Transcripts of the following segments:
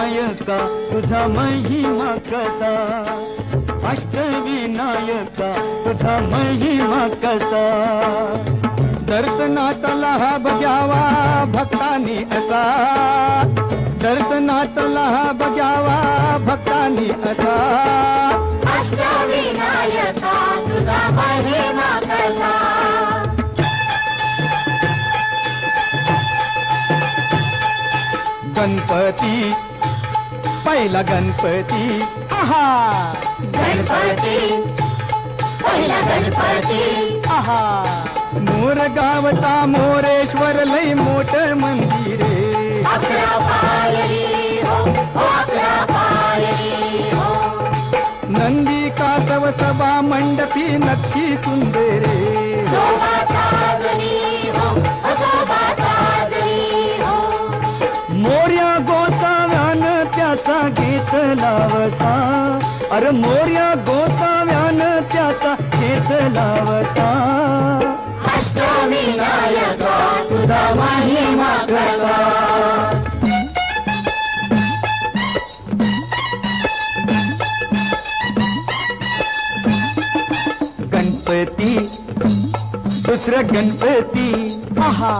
अष्टविनायका तुझा महिमा कसा, अष्टविनायका तुझा महिमा कसा. दर्शनाचा लाभ घ्यावा भक्तांनी असा, दर्शनाचा लाभ घ्यावा भक्तांनी असा. अष्टविनायका तुझा महिमा कसा. गणपती पहिला गणपती, आहा गणपती पहिला गणपती, आहा. मोर गावता मोरेश्वर लय मोठ मंदिरे, अकरा पायरी हो, अकरा पायरी हो. नंदी कासव सभा मंडपी नक्षी सुंदरे, शोभा साजरी हो, शोभा साजरी हो. मोर्या गोसाव्यान त्याचा घेतला वसा, अरे मोर्या गोसाव्यान त्याचा घेतला वसा. अष्टविनायका तुझा महिमा कसा. गणपती दुसरा गणपती, आहा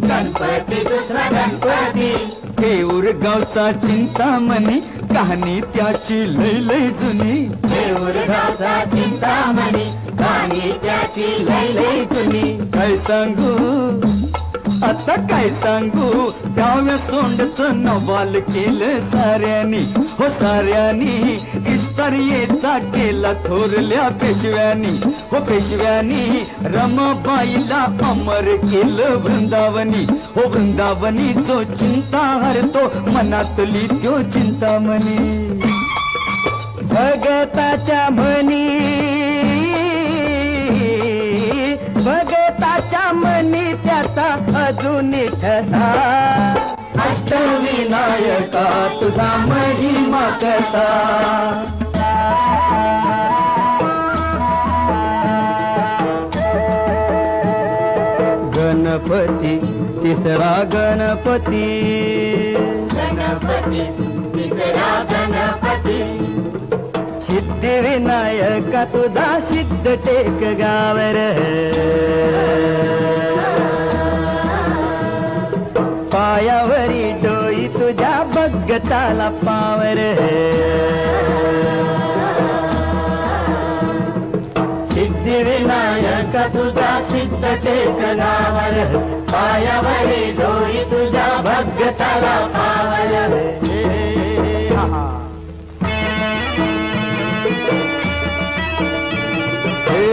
गणपती दुसरा गणपती, केऊर गावचा चिंतामणी कहाणी त्याची लय लय जुनी. देऊर गावचा चिंतामणी गाणी त्याची लय लय जुनी. काय सांगू आता काय सांगू, डाव्या सोंडचं नवाल केलं साऱ्यानी, हो साऱ्यानी. इस्तारियेचा केला थोरल्या पेशव्यानी, हो पेशव्यानी. रमाबाईला अमर केलं वृंदावनी, हो वृंदावनी. जो चिंता हरतो मनातली त्यो चिंतामणी. भगताच्या मनी, भगताच्या मनी त्याचा अजून ठसा. अष्टविनायका तुझा महिमा कसा. गणपती तिसरा गणपती, गणपती तिसरा गणपती, सिद्धिविनायका तुझा सिद्ध टेक गावर. पायावरी डोई तुझ्या भगताला पावर. सिद्धिविनायका तुझा सिद्ध टेक गावर. पायावरी डोई तुझ्या भगताला पावर.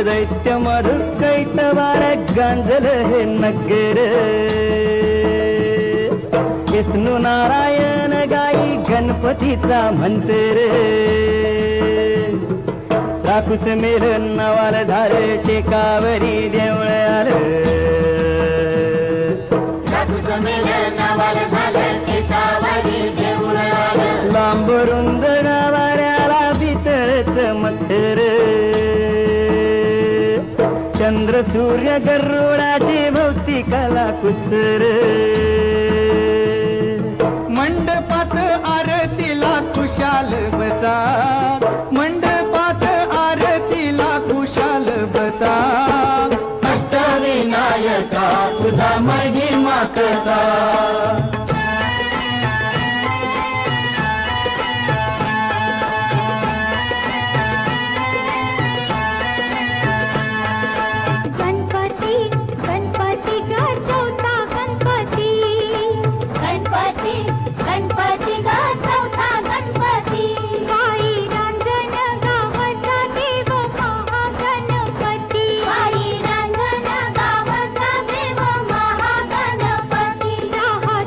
दैत्य मधु कैटवार गांजल हे नगर. विष्णू नारायण गाई गणपतीचा मंत्र. राखूस मेल नवाल झाले टेकावरी देवळ आलं. राखूस मेल नवाल झालं टेकावरी देवळ आलं. लांब रुंद गावाऱ्याला पितळच मथर. चंद्र सूर्य गरुडाची भोवती कला कुसर. मंडपात आरतीला खुशाल बसा, मंडपात आरतीला खुशाल बसा. अष्टविनायका तुझा महिमा कसा. गणपती गा चौथा गणपती, बाई रांजण गावचा देव महागणपती, बाई रांजण गावचा देव महागणपती. राहा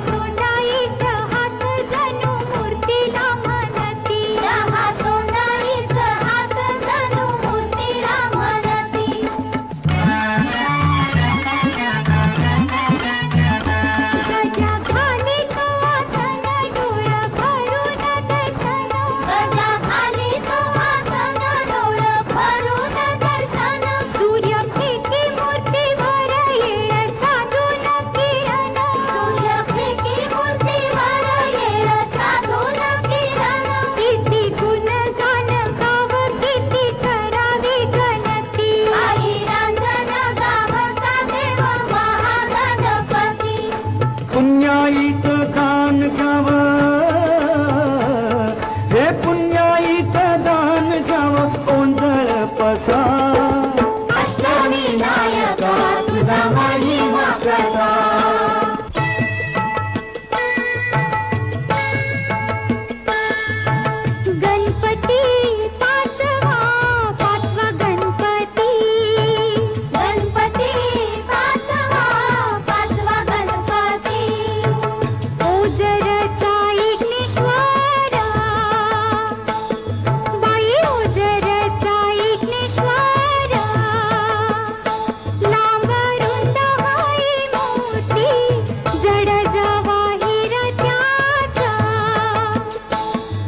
कसा अष्टविनायका तुझा महिमा कसा गणपती पाचवा पाचवा गणपती गणपती पाचवा पाचवा गणपती ओझरचा विघ्नेश्वर बाई ओझरचा विघ्नेश्वर लांब रुंद हाय मोती जड जवाहीर त्याचा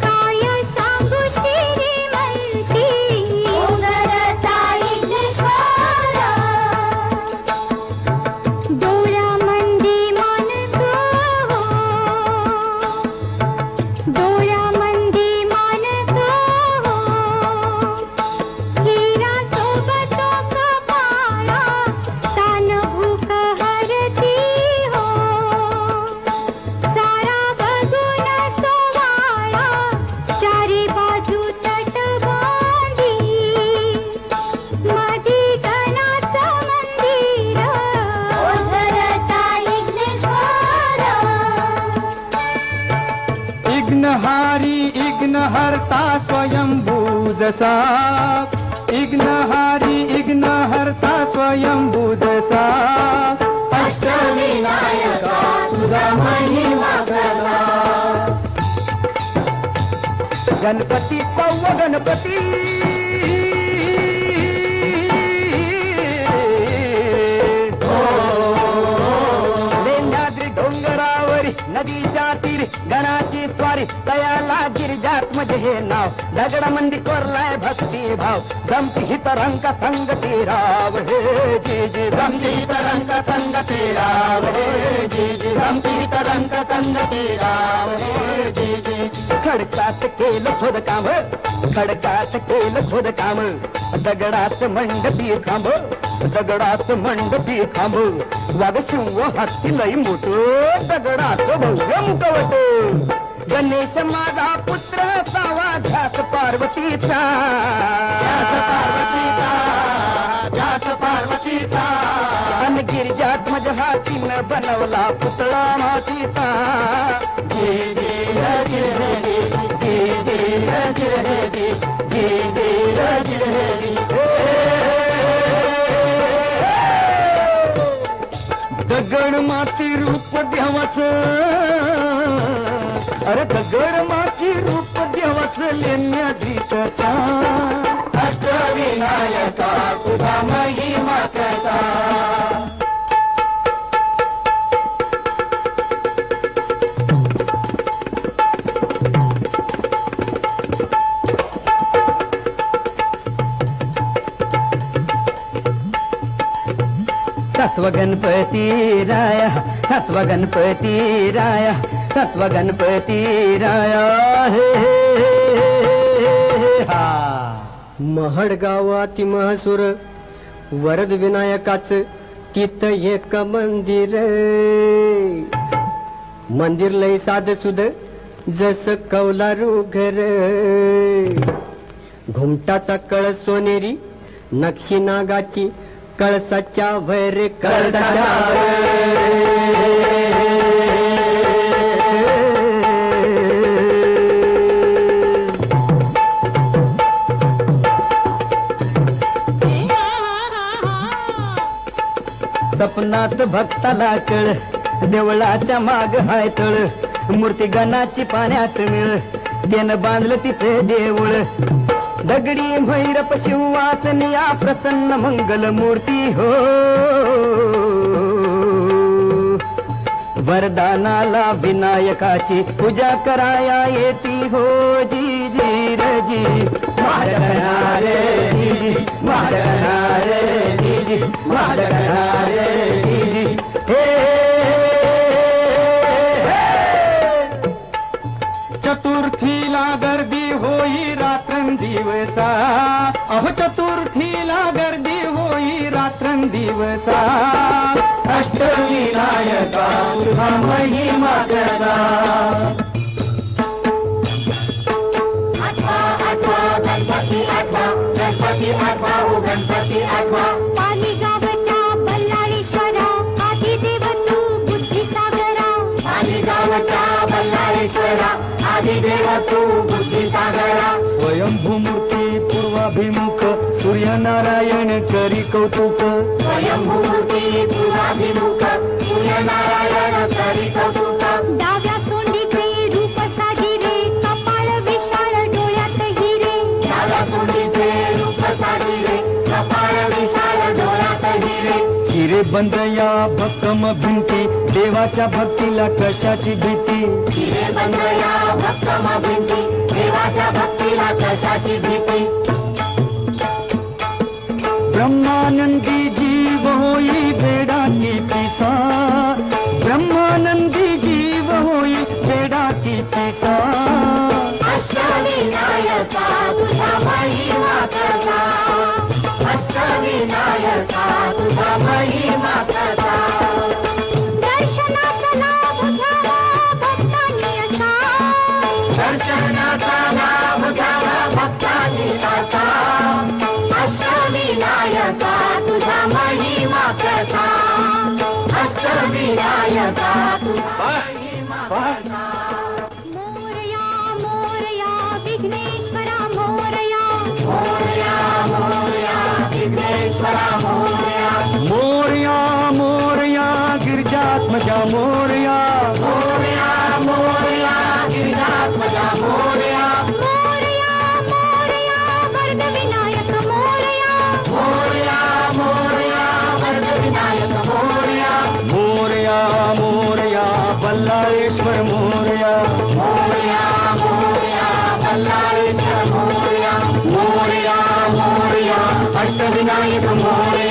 काय सांगू श्रीमंती ओझरचा विघ्नेश्वर डोळ्यामंदी मानक हो डोळ्यामंदी मानक हो हिरा सोबत कपाळा तान भूक हरती हो सारा बघून सोवाळा चारी बाजू तटबंदी माझी गणाचं मंदिर ओझरचा विघ्नेश्वर इग्नहारी इग्नहर्ता स्वयंभू जसा इग्नहारी इग्नहर्ता स्वयंभू जसा अष्टविनायका तुझा महिमा कसा गणपती पव्व गणपती लेंडाद्री डोंगरावरी नदीच्या तीरी गणाची स्वारी तयाला गिरिजात्मज हे नाव दगडामंदी कोरलाय भक्ती भाव गमती हित रंग संगती राव हे जी जी गमती तरंग संगती राव हे जी जी गमती तरंग संगती राव हे जी जी खडकात केलं खोदकाम खडकात केलं खोदकाम दगडात मंडपी खांब दगडात मंडपी खांब वागशिव हत्ती लई मोठ दगडात भव्य मुखवट गणेश माझा पुत्र सावा ध्यास पार्वतीचा ध्यास पार्वतीचा ध्यास पार्वतीचा अन गिरिजात्मज हातीनं बनवला पुतळा मातीचा जी जी रजी रजी जी जी रजी रजी जी जी रजी रजी दगड माती रूप देवाचं अरे दगड माती रूप देवाचं लेण्याधी कसा अष्टविनायका तुझा महिमा कसा सत्व गणपती राया सत्व गणपती राया सत्व गणपती राया हे हा महड गावात महसूर वरद विनायकाच तिथ एक मंदिर मंदिर लय साध सुद जस कौलारू घर घुमटाचा कळस सोनेरी नक्षी नागाची कळसाच्या भैर कळसाच्या सपनात भक्ताला कळ देवळाच्या माग हाय तळ मूर्ती गणाची पाण्यात मिळ त्यानं बांधलं तिथे देऊळ दगडी भैरप शिववासनिया प्रसन्न मंगल मूर्ती हो वरदानाला विनायकाची पूजा कराया येती हो जी जी रजी महाराज जी जी महाराज जी जी महाराज जी जी हे चतुर्थीला गर्दी होई रात्रंदिवसा अहो चतुर्थीला गर्दी होई रात्रंदिवसा अष्टविनायका तुझा महिमा कसा आठवा आठवा गणपती आठवा गणपती गणपती आठवा हो गणपती आठवा पाली गावच्या बल्लाळेश्वरा आदिदेव तू बुद्धिसागरा पाली गावच्या बल्लाळेश्वरा आदिदेव तू बुद्धिसागरा स्वयंभूमूर्ती पूर्वाभिमुख सूर्यनारायण करी कौतुक स्वयंभूमूर्ती पूर्वाभिमुख सूर्यनारायण करी कौतुक डाव्या सोंडीचे रूप साजिरे कपाळ विशाळ डोळ्यात हिरे डाव्या सोंडीचे रूप साजिरे कपाळ विशाल डोळ्यात हिरे हिरे बंद या भक्कम भिंती देवाच्या भक्तीला कशाची भीती हिरे बंद या भक्कम भिंती देवाच्या भक्तीला कशाची भीती ब्रह्मानंदी जीव होई वेडा की पिसा ब्रह्मानंदी जीव होई वेडा की पिसा अष्टविनायका तुझा महिमा कसा अष्टविनायका तुझा महिमा कसा दर्शनाचा लाभ घ्यावा भक्तांनी असा दर्शनाचा लाभ घ्यावा भक्तांनी असा अष्टविनायका तुझा महिमा कसा अष्टविनायका तुझा महिमा कसा मोरया मोरया विघ्नेश्वरा मोरया मोरया मोरया विघ्नेश्वरा मोरया मोरया मोरया गिरिजात्मजा मोरया मोरया मोरया गिरिजात्मजा मोरया मोरया मोरया वरदविनायक मोरया मोरया मोरया वरदविनायक मोरया मोरया मोरया बल्लाळेश्वर मोरया मोरया मोरया बल्लाळेश्वर मोरया मोरया मोरया अष्टविनायक मोरया